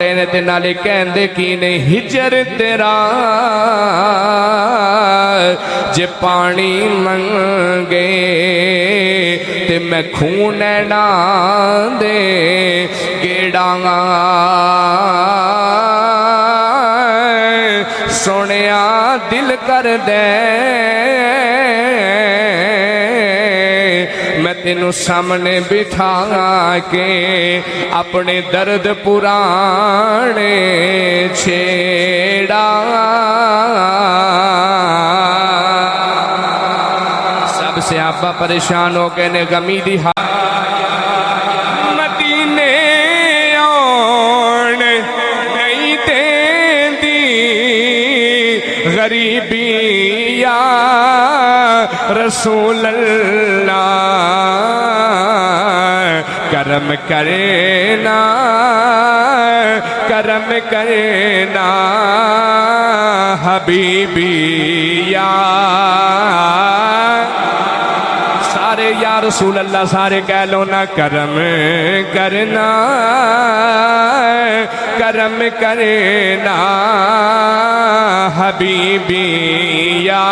ते नाले कहंदे की ने हिजर तेरा जे पानी मंगे ते मैं खून ना दे गेड़ांगा सोनिया दिल कर दे मैं तेनू सामने बिठा के अपने दर्द पुराने छेड़ा। सब स्यापा परेशान हो गए ने गमी दी मदीने आउण नहीं देंदी गरीबी या रसूल अल्लाह करम करना करम करना हबीबी या सारे या रसूल अल्लाह सारे कह लो ना करम करना करम करना हबीबी या